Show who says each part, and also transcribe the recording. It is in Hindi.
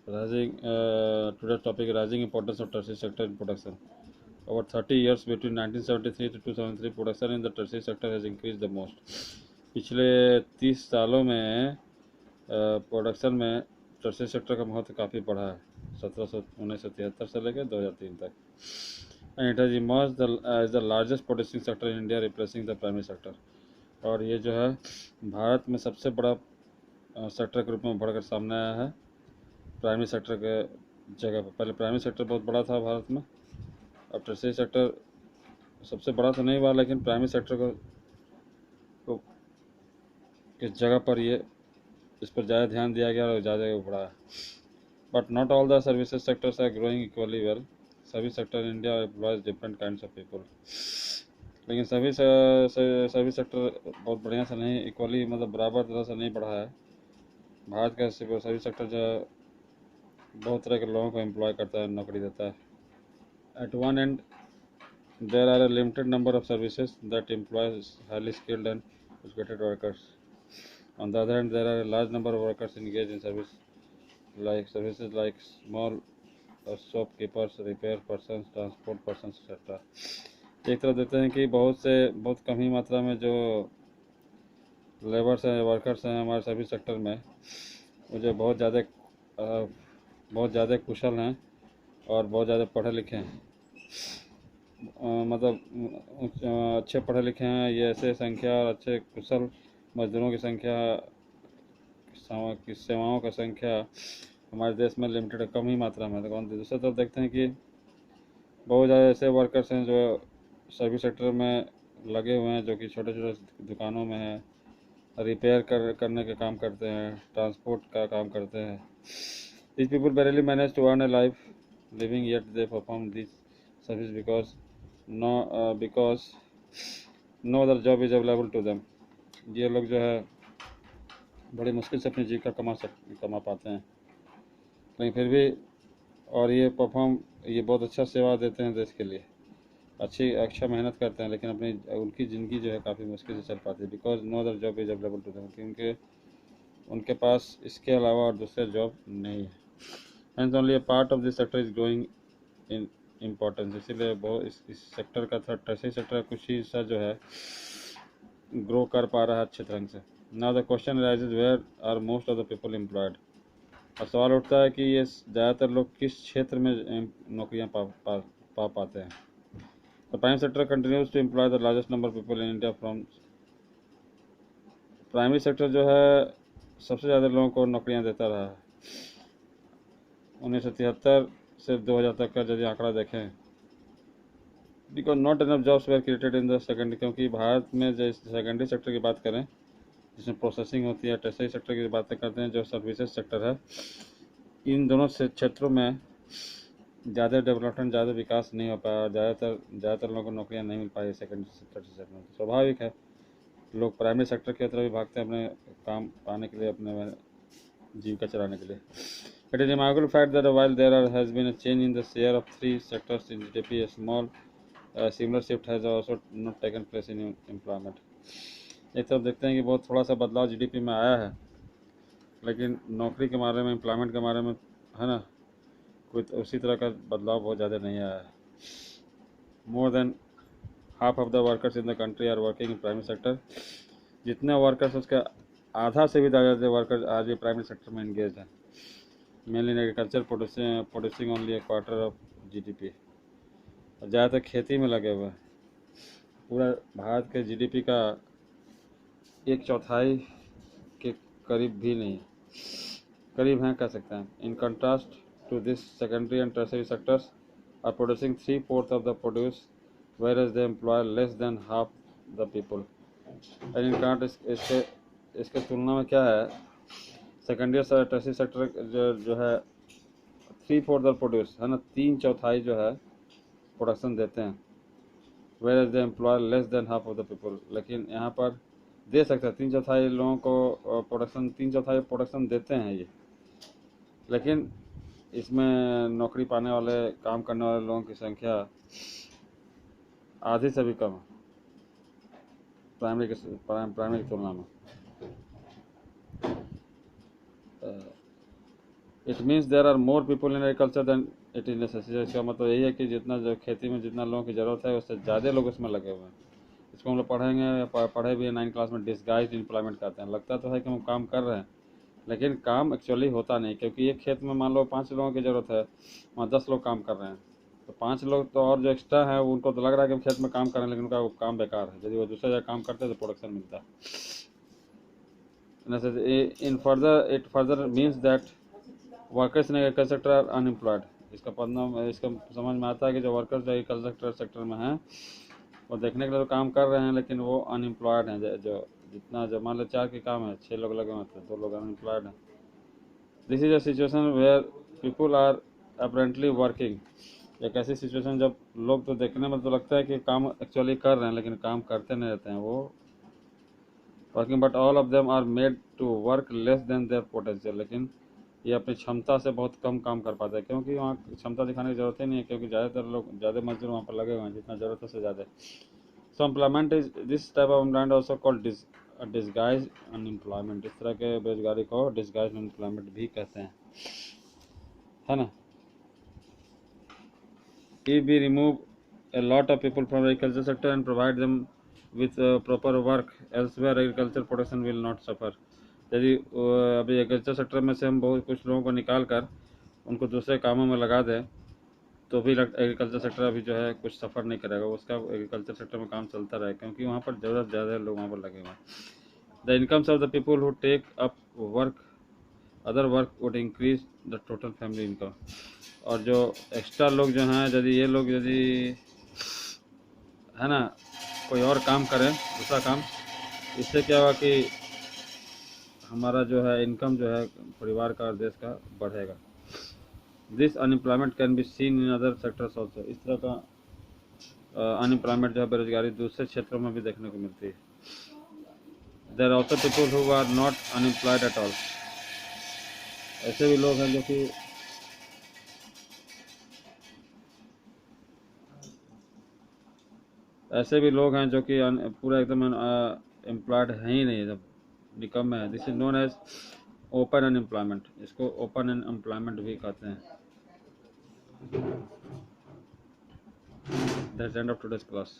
Speaker 1: Rising today's topic: rising importance of tertiary sector in production. Over 30 years between 1973 to 2003, production in the tertiary sector has increased the most. पिछले 30 सालों में प्रोडक्शन में टर्शियरी सेक्टर का महत्व काफ़ी बढ़ा है, 1973 से लेकर 2003 तक. And it has emerged as the largest producing sector in India, replacing the primary sector. और ये जो है भारत में सबसे बड़ा सेक्टर के रूप में बढ़कर सामने आया है प्राइमरी सेक्टर के जगह पर. पहले प्राइमरी सेक्टर बहुत बड़ा था भारत में, अब टर्शियरी सेक्टर सबसे बड़ा तो नहीं हुआ, लेकिन प्राइमरी सेक्टर को किस जगह पर ये इस पर ज़्यादा ध्यान दिया गया और ज़्यादा बढ़ा है. But not all the services sectors are growing equally well. Service sector in India employs different kinds of people. लेकिन सर्विस सेक्टर बहुत बढ़िया से नहीं, इक्वली मतलब बराबर तरह से नहीं बढ़ा है. भारत का सर्विस सेक्टर जो बहुत तरह के लोगों को एम्प्लॉय करता है, नौकरी देता है. At one and there are a limited number of services that employ highly skilled and educated workers. On the other hand, there are a large number of workers engaged in services like small shopkeepers, repair persons, transport persons, etc. एक तरफ देखते हैं कि बहुत कम ही मात्रा में जो लेबर्स हैं, वर्कर्स हैं हमारे सर्विस सेक्टर में, वो जो बहुत ज़्यादा कुशल हैं और बहुत ज़्यादा पढ़े लिखे हैं. मतलब अच्छे पढ़े लिखे हैं, ये ऐसे संख्या और अच्छे कुशल मजदूरों की संख्या, सेवाओं का संख्या हमारे देश में लिमिटेड है, कम ही मात्रा में. तो दूसरी तरफ देखते हैं कि बहुत ज़्यादा ऐसे वर्कर्स हैं जो सर्विस सेक्टर में लगे हुए हैं, जो कि छोटे छोटे दुकानों में हैं, रिपेयर करने का काम करते हैं, ट्रांसपोर्ट का काम करते हैं. These people barely manage to earn a living, yet they perform this service because no other job is available to them. ये लोग जो है बड़ी मुश्किल से अपनी जीविका कमा पाते हैं, लेकिन फिर भी और ये बहुत अच्छा सेवा देते हैं देश के लिए, अच्छा मेहनत करते हैं, लेकिन उनकी ज़िंदगी जो है काफ़ी मुश्किल से चल पाती है. Because no other job is available to them, क्योंकि उनके पास इसके अलावा और दूसरे जॉब नहीं है. Hence only a part of this sector is growing in importance. इसीलिए बहुत इस सेक्टर का टर्शियरी सेक्टर का कुछ ही हिस्सा जो है ग्रो कर पा रहा है अच्छे तरह से. Now the question arises, where are most of the people employed? और सवाल उठता है कि ये ज़्यादातर लोग किस क्षेत्र में नौकरियां पा पाते हैं. The prime sector continues to employ the largest number of people in India from. Primary sector जो है सबसे ज़्यादा लोगों को नौकरियां देता रहा है. 1973 से 2000 तक का यदि आंकड़ा देखें, because not enough jobs were created in the secondary, क्योंकि भारत में जैसे सेकेंडरी सेक्टर की बात करें जिसमें प्रोसेसिंग होती है, टर्शियरी सेक्टर की बातें करते हैं जो सर्विसेज सेक्टर है, इन दोनों से क्षेत्रों में ज़्यादा डेवलपमेंट, ज़्यादा विकास नहीं हो पाया. ज़्यादातर लोगों को नौकरियाँ नहीं मिल पाई सेकेंडरी सेक्टर में. स्वाभाविक है, लोग प्राइमरी सेक्टर की तरफ भी भागते हैं अपने काम पाने के लिए, अपने जीविका चलाने के लिए. It is a remarkable fact that while there has been a change in the share of three sectors in GDP, a small similar shift has also not taken place in employment. एक तरफ देखते हैं कि बहुत थोड़ा सा बदलाव जीडीपी में आया है, लेकिन नौकरी के बारे में, एम्प्लॉयमेंट के बारे में है ना, कोई उसी तरह का बदलाव बहुत ज़्यादा नहीं आया है. More than half of the workers in the country are working in primary sector. जितने वर्कर्स उसके आधा से भी ज़्यादा वर्कर्स आज भी प्राइमरी सेक्टर में इंगेज हैं. Mainly in agriculture, producing only a quarter of GDP. ज़्यादातर खेती में लगे हुए हैं. पूरा भारत के जीडीपी का 1/4 के करीब भी नहीं, करीब हैं कह सकते हैं. In contrast to this, secondary and tertiary sectors are producing 3/4 of the produce, whereas they employ less than half the people. And in कांट इसके तुलना में क्या है, सेकेंडरी और टर्शियरी सेक्टर जो है 3/4 द प्रोड्यूस है ना, 3/4 जो है प्रोडक्शन देते हैं, whereas they employ less than half of the people. लेकिन यहाँ पर दे सकते हैं 3/4 लोगों को प्रोडक्शन, 3/4 प्रोडक्शन देते हैं ये, लेकिन इसमें नौकरी पाने वाले, काम करने वाले लोगों की संख्या आधी से भी कम है प्राइमरी की तुलना में. It means there are more people in agriculture than it is necessary. इसका मतलब यही है कि जितना जो खेती में जितना लोगों की ज़रूरत है उससे ज़्यादा लोग उसमें लगे हुए हैं। इसको हम लोग पढ़ेंगे, पढ़े भी 9 क्लास में, डिस्गाइज्ड एम्प्लॉयमेंट कहते हैं। लगता तो है कि हम काम कर रहे हैं, लेकिन काम एक्चुअली होता नहीं, क्योंकि एक खेत में मान लो 5 लोगों की ज़रूरत है, वहाँ 10 लोग काम कर रहे हैं, तो 5 लोग तो और जो एक्स्ट्रा है उनको तो लग रहा है कि हम खेत में काम कर रहे हैं, लेकिन उनका वो काम बेकार है। यदि वो दूसरी जगह काम करते हैं तो प्रोडक्शन मिलता है। In further it further means that workers in agriculture sector are unemployed. इसका इसका समझ में आता है कि जो वर्कर्स एग्रीकल्चर सेक्टर में हैं वो देखने के लिए तो काम कर रहे हैं, लेकिन वो अनएम्प्लॉयड हैं। जो जितना जो मान लो 4 के काम है, 6 लोग लगे हुए थे, 2 लोग अनएम्प्लॉयड हैं। This is a situation where people are apparently working. एक ऐसी सिचुएशन जब लोग तो देखने में तो लगता है कि काम एक्चुअली कर रहे हैं, लेकिन काम करते नहीं रहते हैं वो working, but all of them are made to work less than their potential. लेकिन ये अपनी क्षमता से बहुत कम काम कर पाते हैं, क्योंकि वहाँ क्षमता दिखाने की जरूरत ही नहीं है, क्योंकि ज़्यादातर लोग ज़्यादा मजदूर वहाँ पर लगे हुए हैं जितना ज़रूरत है उससे ज़्यादा। So employment is this type of employment also called disguise unemployment. इस तरह के बेरोजगारी को डिस्गाइज अनएम्प्लॉयमेंट भी कहते हैं, है ना। If we remove a lot of people from agriculture sector and provide them with proper work elsewhere, agriculture production will not suffer. यदि अभी एग्रीकल्चर सेक्टर में से हम बहुत कुछ लोगों को निकाल कर उनको दूसरे कामों में लगा दें तो भी एग्रीकल्चर सेक्टर अभी जो है कुछ सफ़र नहीं करेगा, उसका एग्रीकल्चर सेक्टर में काम चलता रहे, क्योंकि वहाँ पर ज़रूरत ज़्यादा लोग वहाँ पर लगे हुए हैं। The incomes of the people who take up work other work would increase the total family income. और जो एक्स्ट्रा लोग जो हैं, यदि ये लोग यदि है ना कोई और काम करें, दूसरा काम, इससे क्या हुआ कि हमारा जो है इनकम जो है परिवार का और देश का बढ़ेगा। This unemployment can be seen in other sectors also. इस तरह का अनएम्प्लॉयमेंट जो है बेरोजगारी दूसरे क्षेत्रों में भी देखने को मिलती है। There are also people who are not unemployed at all. ऐसे भी लोग हैं जो कि पूरा एकदम एम्प्लॉयड है ही नहीं, जब निकम है। This is known as open unemployment. इसको ओपन अनएम्प्लॉयमेंट भी कहते हैं। That's end of today's class.